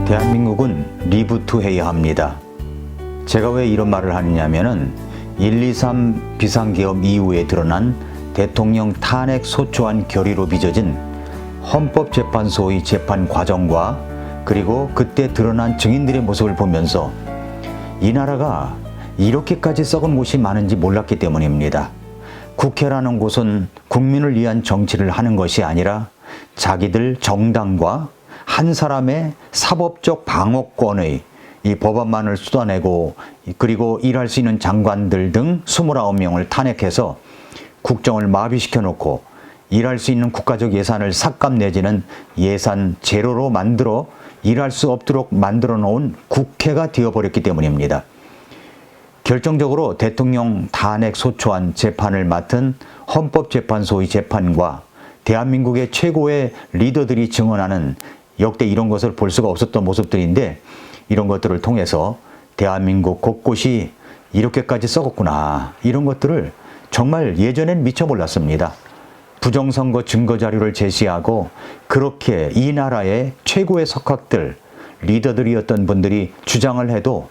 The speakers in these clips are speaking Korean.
대한민국은 리부트해야 합니다. 제가 왜 이런 말을 하느냐면은 1.23 비상계엄 이후에 드러난 대통령 탄핵 소추안 결의로 빚어진 헌법재판소의 재판 과정과 그리고 그때 드러난 증인들의 모습을 보면서 이 나라가 이렇게까지 썩은 곳이 많은지 몰랐기 때문입니다. 국회라는 곳은 국민을 위한 정치를 하는 것이 아니라 자기들 정당과 한 사람의 사법적 방어권의 이 법안만을 쏟아내고 그리고 일할 수 있는 장관들 등 29명을 탄핵해서 국정을 마비시켜 놓고 일할 수 있는 국가적 예산을 삭감 내지는 예산 제로로 만들어 일할 수 없도록 만들어 놓은 국회가 되어버렸기 때문입니다. 결정적으로 대통령 탄핵 소추안 재판을 맡은 헌법재판소의 재판과 대한민국의 최고의 리더들이 증언하는 역대 이런 것을 볼 수가 없었던 모습들인데, 이런 것들을 통해서 대한민국 곳곳이 이렇게까지 썩었구나, 이런 것들을 정말 예전엔 미처 몰랐습니다. 부정선거 증거자료를 제시하고 그렇게 이 나라의 최고의 석학들, 리더들이었던 분들이 주장을 해도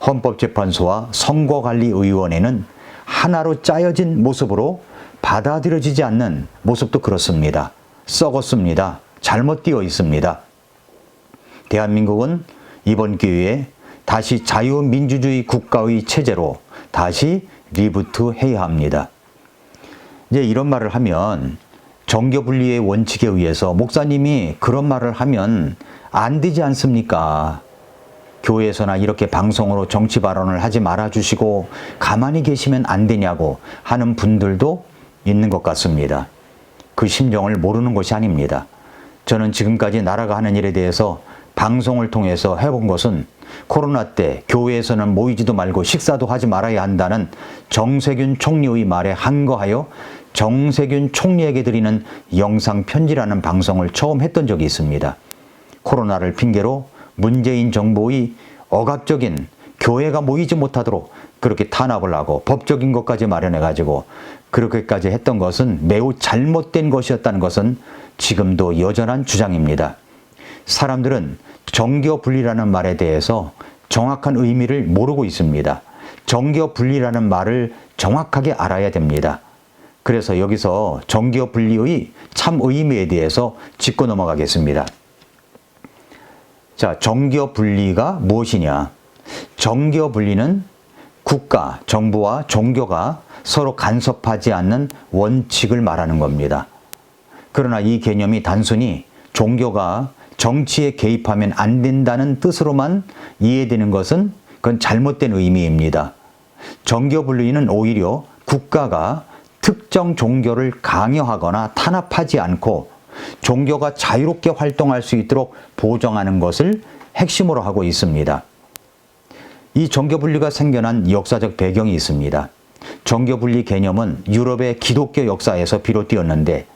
헌법재판소와 선거관리위원회는 하나로 짜여진 모습으로 받아들여지지 않는 모습도 그렇습니다. 썩었습니다. 잘못되어 있습니다. 대한민국은 이번 기회에 다시 자유민주주의 국가의 체제로 다시 리부트해야 합니다. 이제 이런 말을 하면 정교분리의 원칙에 의해서 목사님이 그런 말을 하면 안 되지 않습니까? 교회에서나 이렇게 방송으로 정치 발언을 하지 말아주시고 가만히 계시면 안 되냐고 하는 분들도 있는 것 같습니다. 그 심정을 모르는 것이 아닙니다. 저는 지금까지 나라가 하는 일에 대해서 방송을 통해서 해본 것은 코로나 때 교회에서는 모이지도 말고 식사도 하지 말아야 한다는 정세균 총리의 말에 한거하여 정세균 총리에게 드리는 영상 편지라는 방송을 처음 했던 적이 있습니다. 코로나를 핑계로 문재인 정부의 억압적인 교회가 모이지 못하도록 그렇게 탄압을 하고 법적인 것까지 마련해가지고 그렇게까지 했던 것은 매우 잘못된 것이었다는 것은 지금도 여전한 주장입니다. 사람들은 정교분리라는 말에 대해서 정확한 의미를 모르고 있습니다. 정교분리라는 말을 정확하게 알아야 됩니다. 그래서 여기서 정교분리의 참 의미에 대해서 짚고 넘어가겠습니다. 자, 정교분리가 무엇이냐? 정교분리는 국가, 정부와 종교가 서로 간섭하지 않는 원칙을 말하는 겁니다. 그러나 이 개념이 단순히 종교가 정치에 개입하면 안 된다는 뜻으로만 이해되는 것은 그건 잘못된 의미입니다. 정교분리는 오히려 국가가 특정 종교를 강요하거나 탄압하지 않고 종교가 자유롭게 활동할 수 있도록 보장하는 것을 핵심으로 하고 있습니다. 이 정교분리가 생겨난 역사적 배경이 있습니다. 정교분리 개념은 유럽의 기독교 역사에서 비롯되었는데,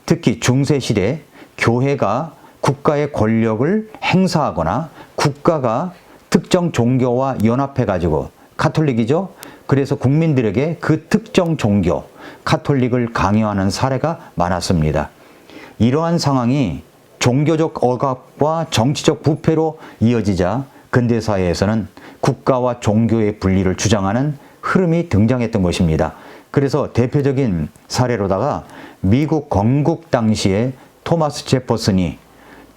특히 중세시대 교회가 국가의 권력을 행사하거나 국가가 특정 종교와 연합해가지고, 카톨릭이죠? 그래서 국민들에게 그 특정 종교, 카톨릭을 강요하는 사례가 많았습니다. 이러한 상황이 종교적 억압과 정치적 부패로 이어지자 근대사회에서는 국가와 종교의 분리를 주장하는 흐름이 등장했던 것입니다. 그래서 대표적인 사례로다가 미국 건국 당시에 토마스 제퍼슨이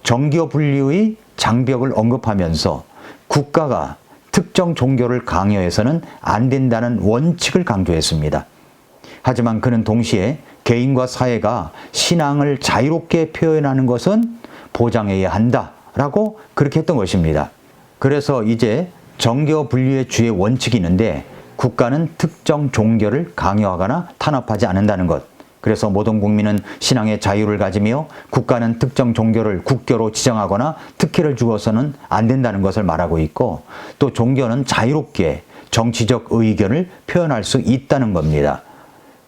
정교 분리의 장벽을 언급하면서 국가가 특정 종교를 강요해서는 안 된다는 원칙을 강조했습니다. 하지만 그는 동시에 개인과 사회가 신앙을 자유롭게 표현하는 것은 보장해야 한다라고 그렇게 했던 것입니다. 그래서 이제 정교 분리의 주의 원칙이 있는데, 국가는 특정 종교를 강요하거나 탄압하지 않는다는 것. 그래서 모든 국민은 신앙의 자유를 가지며 국가는 특정 종교를 국교로 지정하거나 특혜를 주어서는 안 된다는 것을 말하고 있고, 또 종교는 자유롭게 정치적 의견을 표현할 수 있다는 겁니다.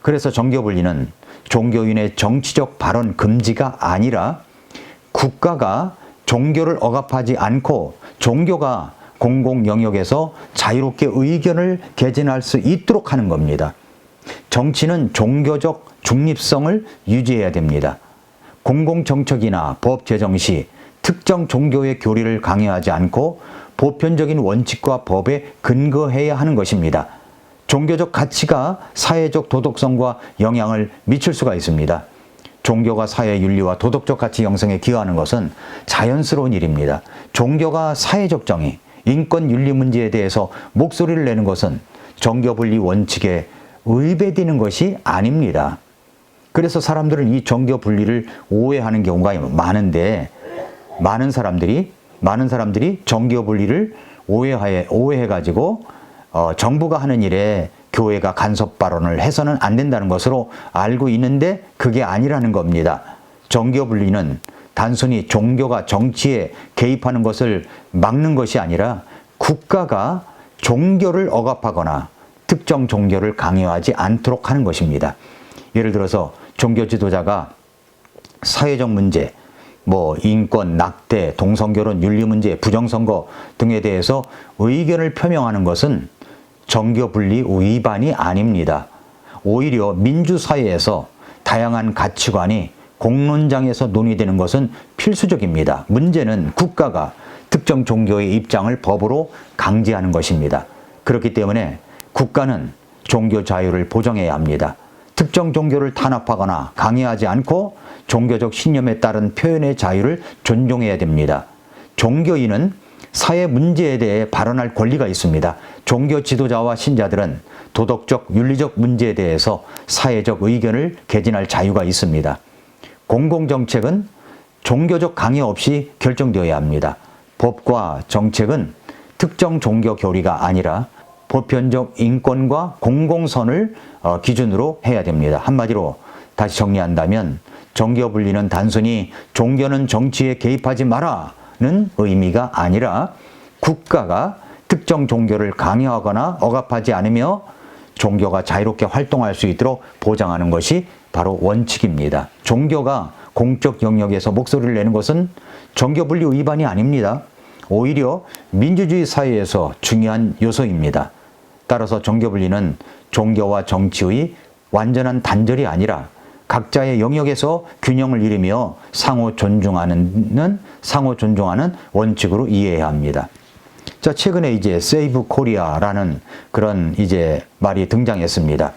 그래서 정교분리는 종교인의 정치적 발언 금지가 아니라 국가가 종교를 억압하지 않고 종교가 공공 영역에서 자유롭게 의견을 개진할 수 있도록 하는 겁니다. 정치는 종교적 중립성을 유지해야 됩니다. 공공정책이나 법 제정 시 특정 종교의 교리를 강요하지 않고 보편적인 원칙과 법에 근거해야 하는 것입니다. 종교적 가치가 사회적 도덕성과 영향을 미칠 수가 있습니다. 종교가 사회 윤리와 도덕적 가치 형성에 기여하는 것은 자연스러운 일입니다. 종교가 사회적 정의, 인권 윤리 문제에 대해서 목소리를 내는 것은 정교분리 원칙에 의배되는 것이 아닙니다. 그래서 사람들은 이 정교분리를 오해하는 경우가 많은데 많은 사람들이 정교분리를 오해해가지고 정부가 하는 일에 교회가 간섭 발언을 해서는 안 된다는 것으로 알고 있는데 그게 아니라는 겁니다. 정교분리는 단순히 종교가 정치에 개입하는 것을 막는 것이 아니라 국가가 종교를 억압하거나 특정 종교를 강요하지 않도록 하는 것입니다. 예를 들어서 종교 지도자가 사회적 문제, 인권, 낙태, 동성결혼, 윤리 문제, 부정선거 등에 대해서 의견을 표명하는 것은 정교분리 위반이 아닙니다. 오히려 민주사회에서 다양한 가치관이 공론장에서 논의되는 것은 필수적입니다. 문제는 국가가 특정 종교의 입장을 법으로 강제하는 것입니다. 그렇기 때문에 국가는 종교 자유를 보장해야 합니다. 특정 종교를 탄압하거나 강요하지 않고 종교적 신념에 따른 표현의 자유를 존중해야 됩니다. 종교인은 사회 문제에 대해 발언할 권리가 있습니다. 종교 지도자와 신자들은 도덕적, 윤리적 문제에 대해서 사회적 의견을 개진할 자유가 있습니다. 공공정책은 종교적 강요 없이 결정되어야 합니다. 법과 정책은 특정 종교 교리가 아니라 보편적 인권과 공공선을 기준으로 해야 됩니다. 한마디로 다시 정리한다면 정교분리는 단순히 종교는 정치에 개입하지 마라는 의미가 아니라 국가가 특정 종교를 강요하거나 억압하지 않으며 종교가 자유롭게 활동할 수 있도록 보장하는 것이 바로 원칙입니다. 종교가 공적 영역에서 목소리를 내는 것은 정교분리 위반이 아닙니다. 오히려 민주주의 사회에서 중요한 요소입니다. 따라서 정교분리는 종교와 정치의 완전한 단절이 아니라 각자의 영역에서 균형을 이루며 상호 존중하는 원칙으로 이해해야 합니다. 자, 최근에 Save Korea라는 그런 말이 등장했습니다.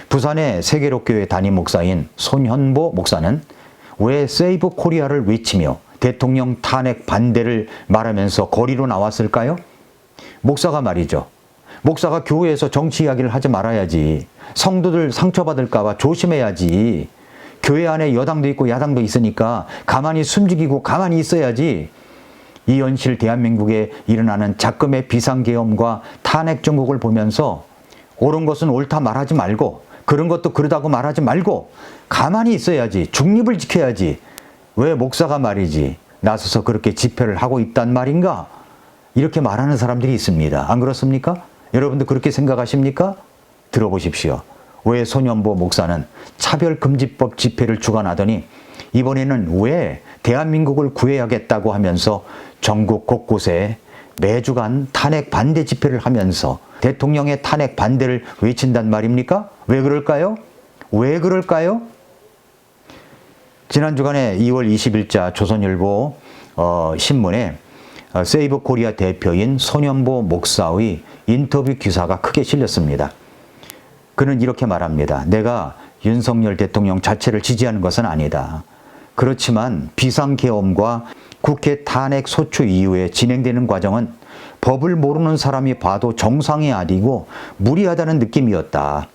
부산의 세계록교회 담임 목사인 손현보 목사는 왜 Save Korea를 외치며 대통령 탄핵 반대를 말하면서 거리로 나왔을까요? 목사가 말이죠. 목사가 교회에서 정치 이야기를 하지 말아야지. 성도들 상처받을까 봐 조심해야지. 교회 안에 여당도 있고 야당도 있으니까 가만히 숨죽이고 가만히 있어야지. 이 현실 대한민국에 일어나는 작금의 비상계엄과 탄핵 정국을 보면서 옳은 것은 옳다 말하지 말고 그런 것도 그러다고 말하지 말고 가만히 있어야지. 중립을 지켜야지. 왜 목사가 말이지 나서서 그렇게 집회를 하고 있단 말인가? 이렇게 말하는 사람들이 있습니다. 안 그렇습니까? 여러분도 그렇게 생각하십니까? 들어보십시오. 왜 손현보 목사는 차별금지법 집회를 주관하더니 이번에는 왜 대한민국을 구해야겠다고 하면서 전국 곳곳에 매주간 탄핵 반대 집회를 하면서 대통령의 탄핵 반대를 외친단 말입니까? 왜 그럴까요? 왜 그럴까요? 지난 주간에 2월 20일자 조선일보 신문에 세이브 코리아 대표인 손현보 목사의 인터뷰 기사가 크게 실렸습니다. 그는 이렇게 말합니다. 내가 윤석열 대통령 자체를 지지하는 것은 아니다. 그렇지만 비상계엄과 국회 탄핵 소추 이후에 진행되는 과정은 법을 모르는 사람이 봐도 정상이 아니고 무리하다는 느낌이었다.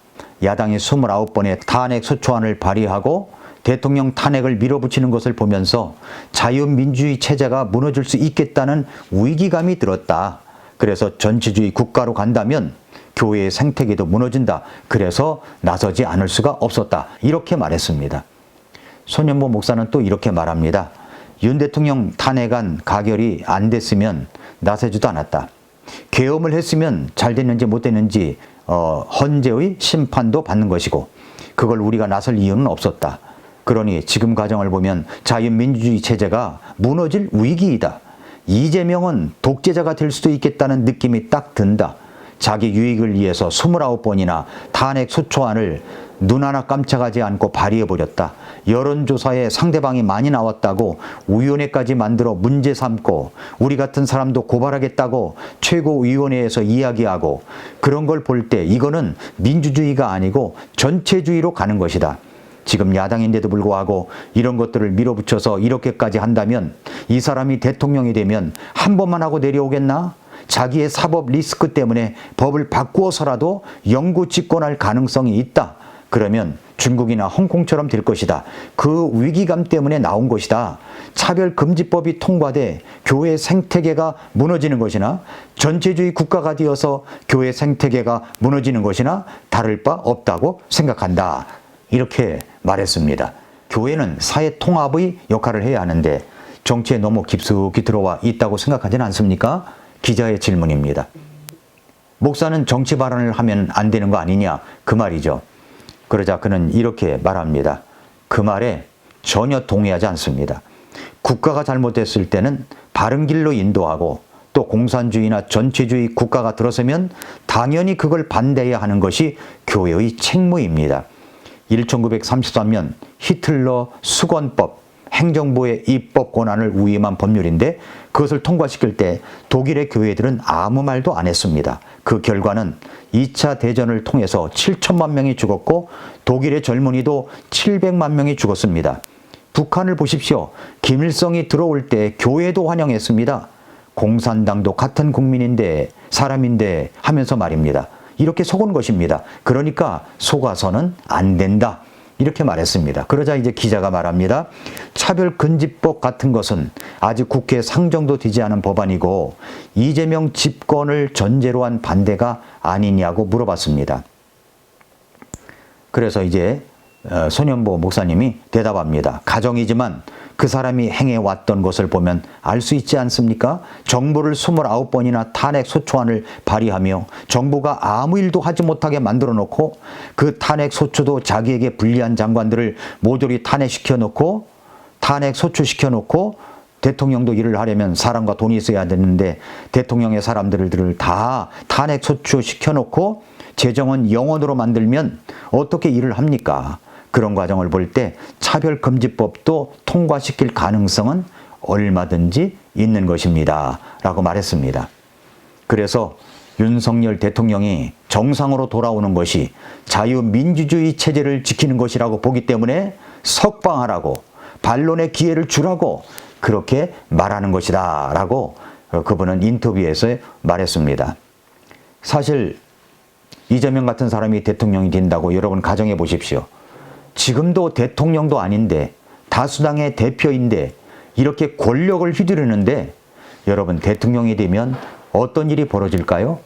야당이 29번의 탄핵 소추안을 발의하고 대통령 탄핵을 밀어붙이는 것을 보면서 자유민주주의 체제가 무너질 수 있겠다는 위기감이 들었다. 그래서 전체주의 국가로 간다면 교회의 생태계도 무너진다. 그래서 나서지 않을 수가 없었다. 이렇게 말했습니다. 손현보 목사는 또 이렇게 말합니다. 윤 대통령 탄핵안 가결이 안 됐으면 나서지도 않았다. 계엄을 했으면 잘 됐는지 못 됐는지 헌재의 심판도 받는 것이고 그걸 우리가 나설 이유는 없었다. 그러니 지금 과정을 보면 자유민주주의 체제가 무너질 위기이다. 이재명은 독재자가 될 수도 있겠다는 느낌이 딱 든다. 자기 유익을 위해서 29번이나 탄핵 소추안을 눈 하나 깜짝하지 않고 발의해버렸다. 여론조사에 상대방이 많이 나왔다고 위원회까지 만들어 문제 삼고 우리 같은 사람도 고발하겠다고 최고위원회에서 이야기하고 그런 걸 볼 때 이거는 민주주의가 아니고 전체주의로 가는 것이다. 지금 야당인데도 불구하고 이런 것들을 밀어붙여서 이렇게까지 한다면 이 사람이 대통령이 되면 한 번만 하고 내려오겠나? 자기의 사법 리스크 때문에 법을 바꾸어서라도 영구 집권할 가능성이 있다. 그러면 중국이나 홍콩처럼 될 것이다. 그 위기감 때문에 나온 것이다. 차별금지법이 통과돼 교회 생태계가 무너지는 것이나 전체주의 국가가 되어서 교회 생태계가 무너지는 것이나 다를 바 없다고 생각한다. 이렇게 말했습니다. 교회는 사회 통합의 역할을 해야 하는데 정치에 너무 깊숙이 들어와 있다고 생각하지는 않습니까? 기자의 질문입니다. 목사는 정치 발언을 하면 안 되는 거 아니냐? 그 말이죠. 그러자 그는 이렇게 말합니다. 그 말에 전혀 동의하지 않습니다. 국가가 잘못됐을 때는 바른 길로 인도하고 또 공산주의나 전체주의 국가가 들어서면 당연히 그걸 반대해야 하는 것이 교회의 책무입니다. 1933년 히틀러 수권법, 행정부의 입법 권한을 위임한 법률인데 그것을 통과시킬 때 독일의 교회들은 아무 말도 안 했습니다. 그 결과는 2차 대전을 통해서 7천만 명이 죽었고 독일의 젊은이도 700만 명이 죽었습니다. 북한을 보십시오. 김일성이 들어올 때 교회도 환영했습니다. 공산당도 같은 국민인데 사람인데 하면서 말입니다. 이렇게 속은 것입니다. 그러니까 속아서는 안 된다. 이렇게 말했습니다. 그러자 이제 기자가 말합니다. 차별금지법 같은 것은 아직 국회에 상정도 되지 않은 법안이고 이재명 집권을 전제로 한 반대가 아니냐고 물어봤습니다. 그래서 이제 손현보 목사님이 대답합니다. 가정이지만 그 사람이 행해왔던 것을 보면 알 수 있지 않습니까? 정부를 29번이나 탄핵 소추안을 발의하며 정부가 아무 일도 하지 못하게 만들어 놓고 그 탄핵 소추도 자기에게 불리한 장관들을 모조리 탄핵시켜 놓고 탄핵 소추시켜 놓고 대통령도 일을 하려면 사람과 돈이 있어야 되는데 대통령의 사람들을 다 탄핵 소추시켜 놓고 재정은 영원으로 만들면 어떻게 일을 합니까? 그런 과정을 볼 때 차별금지법도 통과시킬 가능성은 얼마든지 있는 것입니다. 라고 말했습니다. 그래서 윤석열 대통령이 정상으로 돌아오는 것이 자유민주주의 체제를 지키는 것이라고 보기 때문에 석방하라고 반론의 기회를 주라고 그렇게 말하는 것이다. 라고 그분은 인터뷰에서 말했습니다. 사실 이재명 같은 사람이 대통령이 된다고 여러분 가정해 보십시오. 지금도 대통령도 아닌데 다수당의 대표인데 이렇게 권력을 휘두르는데 여러분 대통령이 되면 어떤 일이 벌어질까요?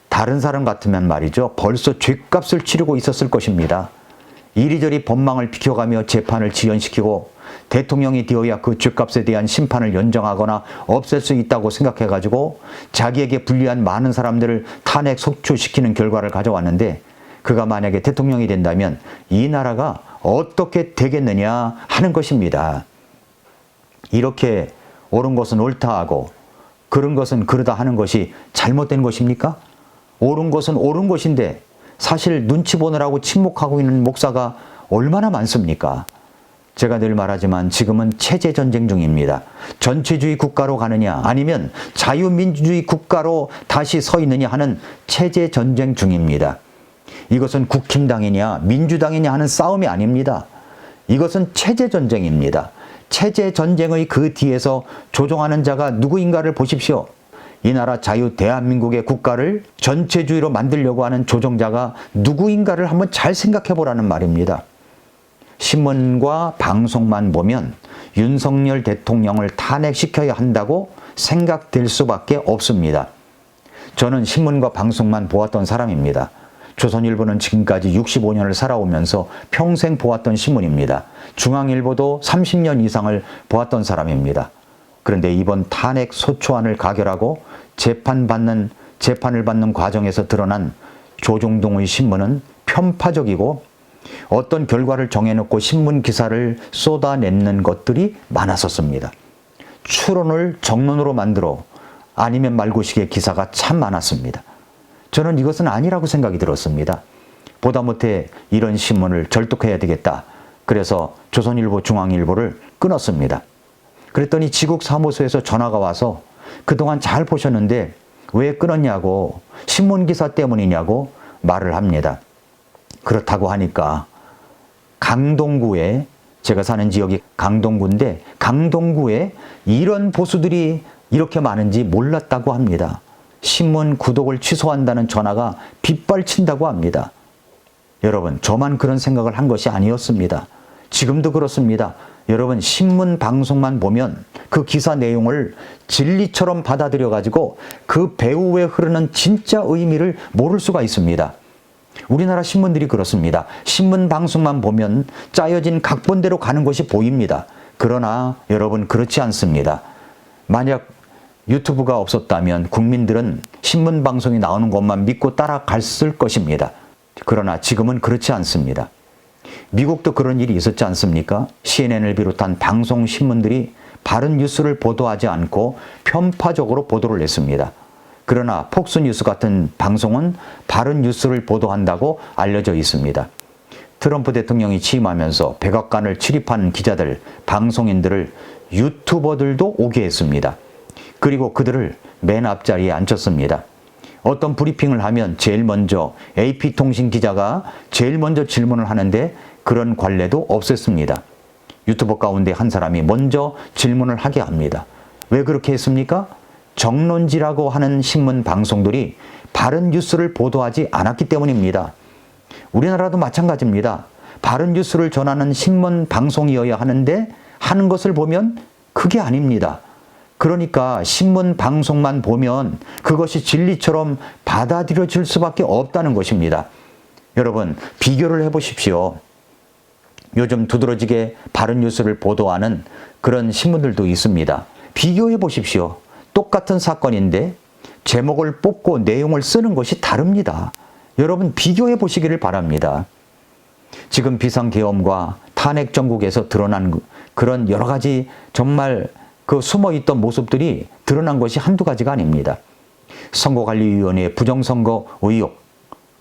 다른 사람 같으면 말이죠. 벌써 죗값을 치르고 있었을 것입니다. 이리저리 법망을 비켜가며 재판을 지연시키고 대통령이 되어야 그 죗값에 대한 심판을 연정하거나 없앨 수 있다고 생각해가지고 자기에게 불리한 많은 사람들을 탄핵 속출시키는 결과를 가져왔는데 그가 만약에 대통령이 된다면 이 나라가 어떻게 되겠느냐 하는 것입니다. 이렇게 옳은 것은 옳다 하고 그른 것은 그르다 하는 것이 잘못된 것입니까? 옳은 것은 옳은 것인데 사실 눈치 보느라고 침묵하고 있는 목사가 얼마나 많습니까? 제가 늘 말하지만 지금은 체제전쟁 중입니다. 전체주의 국가로 가느냐 아니면 자유민주주의 국가로 다시 서 있느냐 하는 체제전쟁 중입니다. 이것은 국힘당이냐 민주당이냐 하는 싸움이 아닙니다. 이것은 체제전쟁입니다. 체제전쟁의 그 뒤에서 조종하는 자가 누구인가를 보십시오. 이 나라 자유 대한민국의 국가를 전체주의로 만들려고 하는 조종자가 누구인가를 한번 잘 생각해 보라는 말입니다. 신문과 방송만 보면 윤석열 대통령을 탄핵시켜야 한다고 생각될 수밖에 없습니다. 저는 신문과 방송만 보았던 사람입니다. 조선일보는 지금까지 65년을 살아오면서 평생 보았던 신문입니다. 중앙일보도 30년 이상을 보았던 사람입니다. 그런데 이번 탄핵 소추안을 가결하고 재판을 받는 과정에서 드러난 조중동의 신문은 편파적이고 어떤 결과를 정해놓고 신문 기사를 쏟아내는 것들이 많았었습니다. 추론을 정론으로 만들어 아니면 말고식의 기사가 참 많았습니다. 저는 이것은 아니라고 생각이 들었습니다. 보다 못해 이런 신문을 절독해야 되겠다. 그래서 조선일보, 중앙일보를 끊었습니다. 그랬더니 지국 사무소에서 전화가 와서 그동안 잘 보셨는데 왜 끊었냐고, 신문기사 때문이냐고 말을 합니다. 그렇다고 하니까 강동구에, 제가 사는 지역이 강동구인데 강동구에 이런 보수들이 이렇게 많은지 몰랐다고 합니다. 신문 구독을 취소한다는 전화가 빗발친다고 합니다. 여러분, 저만 그런 생각을 한 것이 아니었습니다. 지금도 그렇습니다. 여러분, 신문 방송만 보면 그 기사 내용을 진리처럼 받아들여 가지고 그 배후에 흐르는 진짜 의미를 모를 수가 있습니다. 우리나라 신문들이 그렇습니다. 신문 방송만 보면 짜여진 각본대로 가는 것이 보입니다. 그러나 여러분, 그렇지 않습니다. 만약 유튜브가 없었다면 국민들은 신문 방송이 나오는 것만 믿고 따라갔을 것입니다. 그러나 지금은 그렇지 않습니다. 미국도 그런 일이 있었지 않습니까? CNN을 비롯한 방송 신문들이 바른 뉴스를 보도하지 않고 편파적으로 보도를 했습니다. 그러나 폭스뉴스 같은 방송은 바른 뉴스를 보도한다고 알려져 있습니다. 트럼프 대통령이 취임하면서 백악관을 출입한 기자들, 방송인들을 유튜버들도 오게 했습니다. 그리고 그들을 맨 앞자리에 앉혔습니다. 어떤 브리핑을 하면 제일 먼저 AP통신 기자가 제일 먼저 질문을 하는데 그런 관례도 없앴습니다. 유튜버 가운데 한 사람이 먼저 질문을 하게 합니다. 왜 그렇게 했습니까? 정론지라고 하는 신문 방송들이 바른 뉴스를 보도하지 않았기 때문입니다. 우리나라도 마찬가지입니다. 바른 뉴스를 전하는 신문 방송이어야 하는데 하는 것을 보면 그게 아닙니다. 그러니까 신문 방송만 보면 그것이 진리처럼 받아들여질 수밖에 없다는 것입니다. 여러분, 비교를 해보십시오. 요즘 두드러지게 바른 뉴스를 보도하는 그런 신문들도 있습니다. 비교해 보십시오. 똑같은 사건인데 제목을 뽑고 내용을 쓰는 것이 다릅니다. 여러분, 비교해 보시기를 바랍니다. 지금 비상계엄과 탄핵 정국에서 드러난 그런 여러 가지 정말 그 숨어있던 모습들이 드러난 것이 한두 가지가 아닙니다. 선거관리위원회 부정선거 의혹,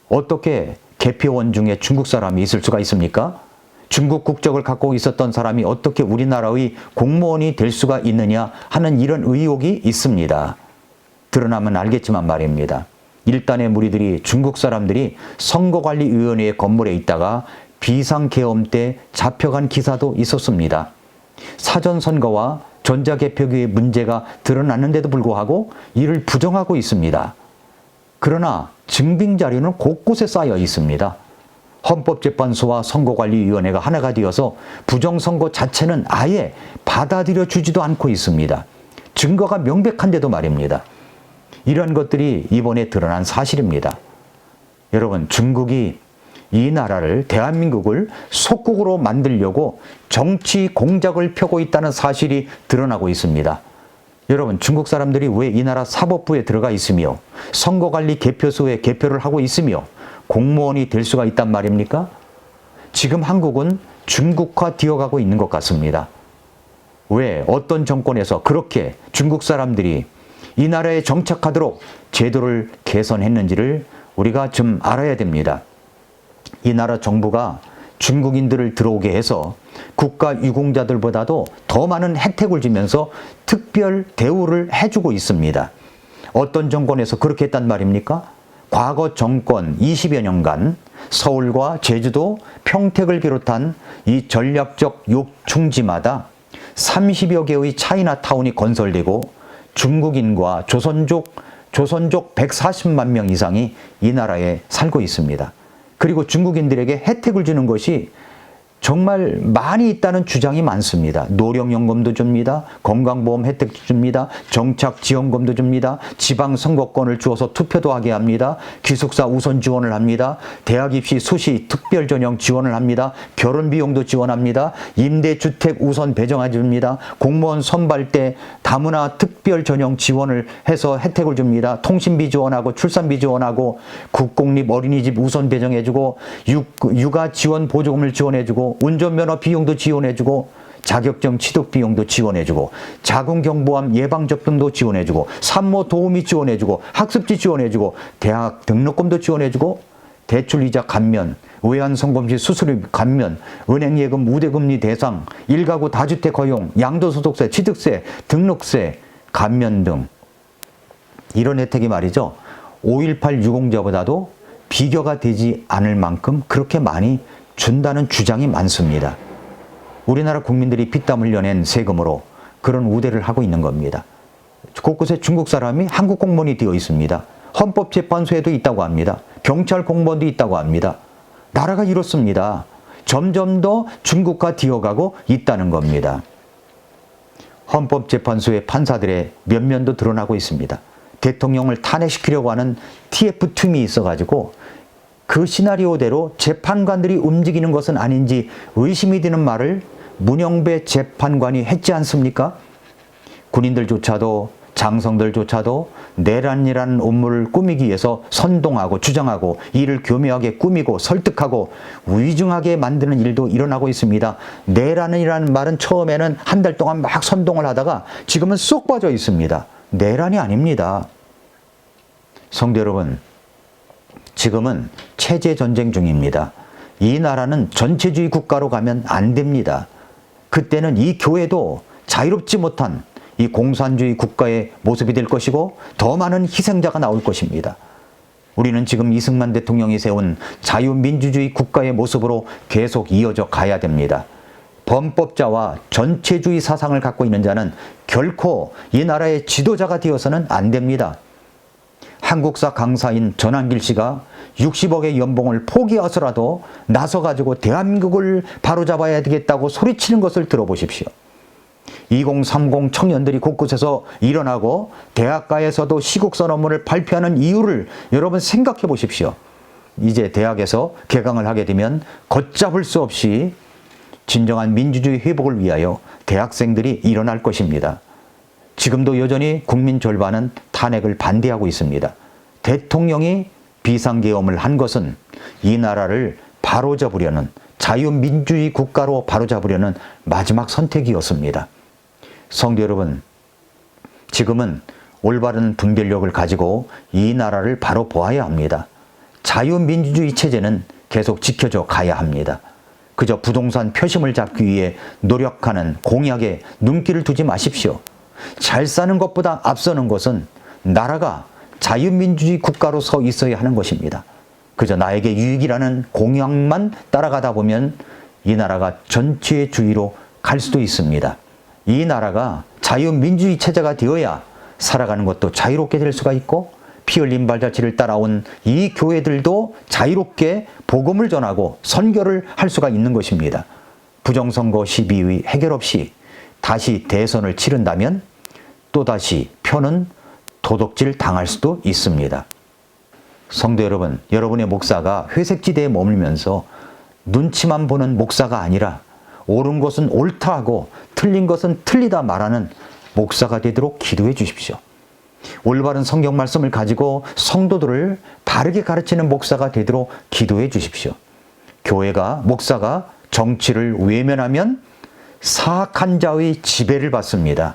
어떻게 개표원 중에 중국 사람이 있을 수가 있습니까? 중국 국적을 갖고 있었던 사람이 어떻게 우리나라의 공무원이 될 수가 있느냐 하는 이런 의혹이 있습니다. 드러나면 알겠지만 말입니다. 일단의 무리들이, 중국 사람들이 선거관리위원회 건물에 있다가 비상계엄 때 잡혀간 기사도 있었습니다. 사전선거와 전자개표기의 문제가 드러났는데도 불구하고 이를 부정하고 있습니다. 그러나 증빙자료는 곳곳에 쌓여 있습니다. 헌법재판소와 선거관리위원회가 하나가 되어서 부정선거 자체는 아예 받아들여 주지도 않고 있습니다. 증거가 명백한데도 말입니다. 이런 것들이 이번에 드러난 사실입니다. 여러분, 중국이 이 나라를, 대한민국을 속국으로 만들려고 정치 공작을 펴고 있다는 사실이 드러나고 있습니다. 여러분, 중국 사람들이 왜 이 나라 사법부에 들어가 있으며 선거관리 개표소에 개표를 하고 있으며 공무원이 될 수가 있단 말입니까? 지금 한국은 중국화 되어가고 있는 것 같습니다. 왜 어떤 정권에서 그렇게 중국 사람들이 이 나라에 정착하도록 제도를 개선했는지를 우리가 좀 알아야 됩니다. 이 나라 정부가 중국인들을 들어오게 해서 국가 유공자들보다도 더 많은 혜택을 주면서 특별 대우를 해주고 있습니다. 어떤 정권에서 그렇게 했단 말입니까? 과거 정권 20여 년간 서울과 제주도, 평택을 비롯한 이 전략적 요충지마다 30여 개의 차이나타운이 건설되고 중국인과 조선족 140만 명 이상이 이 나라에 살고 있습니다. 그리고 중국인들에게 혜택을 주는 것이 정말 많이 있다는 주장이 많습니다. 노령연금도 줍니다. 건강보험 혜택도 줍니다. 정착지원금도 줍니다. 지방선거권을 주어서 투표도 하게 합니다. 기숙사 우선 지원을 합니다. 대학 입시 수시 특별 전형 지원을 합니다. 결혼비용도 지원합니다. 임대주택 우선 배정해 줍니다. 공무원 선발 때 다문화 특별 전형 지원을 해서 혜택을 줍니다. 통신비 지원하고 출산비 지원하고 국공립 어린이집 우선 배정해주고 육아 지원 보조금을 지원해주고 운전면허 비용도 지원해주고 자격증 취득 비용도 지원해주고 자궁경부암 예방접종도 지원해주고 산모 도우미 지원해주고 학습지 지원해주고 대학 등록금도 지원해주고 대출이자 감면, 외환성금시 수수료 감면, 은행예금 우대금리 대상, 일가구 다주택 허용, 양도소득세, 취득세, 등록세 감면 등 이런 혜택이 말이죠. 5.18 유공자보다도 비교가 되지 않을 만큼 그렇게 많이 준다는 주장이 많습니다. 우리나라 국민들이 피땀 흘려낸 세금으로 그런 우대를 하고 있는 겁니다. 곳곳에 중국 사람이 한국 공무원이 되어 있습니다. 헌법재판소에도 있다고 합니다. 경찰 공무원도 있다고 합니다. 나라가 이렇습니다. 점점 더 중국화 되어가고 있다는 겁니다. 헌법재판소의 판사들의 면면도 드러나고 있습니다. 대통령을 탄핵시키려고 하는 TF2이 있어가지고 그 시나리오대로 재판관들이 움직이는 것은 아닌지 의심이 드는 말을 문영배 재판관이 했지 않습니까? 군인들조차도 장성들조차도 내란이라는 음모를 꾸미기 위해서 선동하고 주장하고 이를 교묘하게 꾸미고 설득하고 위중하게 만드는 일도 일어나고 있습니다. 내란이라는 말은 처음에는 한 달 동안 막 선동을 하다가 지금은 쏙 빠져 있습니다. 내란이 아닙니다. 성도 여러분, 지금은 체제 전쟁 중입니다. 이 나라는 전체주의 국가로 가면 안 됩니다. 그때는 이 교회도 자유롭지 못한 이 공산주의 국가의 모습이 될 것이고 더 많은 희생자가 나올 것입니다. 우리는 지금 이승만 대통령이 세운 자유민주주의 국가의 모습으로 계속 이어져 가야 됩니다. 범법자와 전체주의 사상을 갖고 있는 자는 결코 이 나라의 지도자가 되어서는 안 됩니다. 한국사 강사인 전한길 씨가 60억의 연봉을 포기해서라도 나서가지고 대한민국을 바로잡아야 되겠다고 소리치는 것을 들어보십시오. 2030 청년들이 곳곳에서 일어나고 대학가에서도 시국선 논문을 발표하는 이유를 여러분 생각해 보십시오. 이제 대학에서 개강을 하게 되면 걷잡을 수 없이 진정한 민주주의 회복을 위하여 대학생들이 일어날 것입니다. 지금도 여전히 국민 절반은 탄핵을 반대하고 있습니다. 대통령이 비상계엄을 한 것은 이 나라를 바로잡으려는 자유민주주의 국가로 바로잡으려는 마지막 선택이었습니다. 성도 여러분, 지금은 올바른 분별력을 가지고 이 나라를 바로 보아야 합니다. 자유민주주의 체제는 계속 지켜져 가야 합니다. 그저 부동산 표심을 잡기 위해 노력하는 공약에 눈길을 두지 마십시오. 잘 사는 것보다 앞서는 것은 나라가 자유민주주의 국가로 서 있어야 하는 것입니다. 그저 나에게 유익이라는 공약만 따라가다 보면 이 나라가 전체주의로 갈 수도 있습니다. 이 나라가 자유민주주의 체제가 되어야 살아가는 것도 자유롭게 될 수가 있고 피 흘린 발자취를 따라온 이 교회들도 자유롭게 복음을 전하고 선교를 할 수가 있는 것입니다. 부정선거 시비의 해결 없이 다시 대선을 치른다면 또다시 표는 도둑질 당할 수도 있습니다. 성도 여러분, 여러분의 목사가 회색지대에 머물면서 눈치만 보는 목사가 아니라 옳은 것은 옳다 하고 틀린 것은 틀리다 말하는 목사가 되도록 기도해 주십시오. 올바른 성경 말씀을 가지고 성도들을 바르게 가르치는 목사가 되도록 기도해 주십시오. 교회가, 목사가 정치를 외면하면 사악한 자의 지배를 받습니다.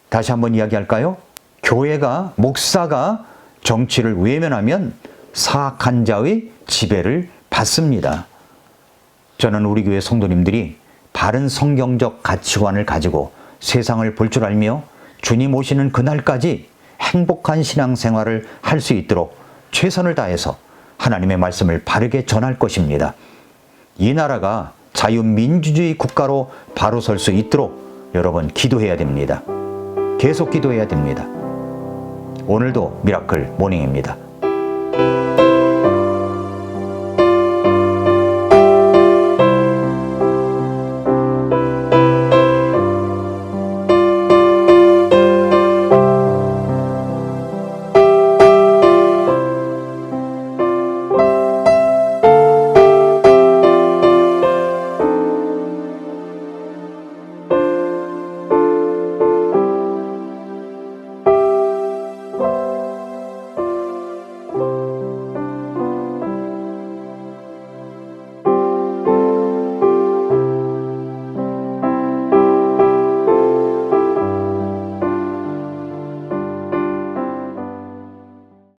다시 한번 이야기할까요? 교회가, 목사가 정치를 외면하면 사악한 자의 지배를 받습니다. 저는 우리 교회 성도님들이 바른 성경적 가치관을 가지고 세상을 볼 줄 알며 주님 오시는 그날까지 행복한 신앙생활을 할 수 있도록 최선을 다해서 하나님의 말씀을 바르게 전할 것입니다. 이 나라가 자유민주주의 국가로 바로 설 수 있도록 여러분 기도해야 됩니다. 계속 기도해야 됩니다. 오늘도 미라클 모닝입니다.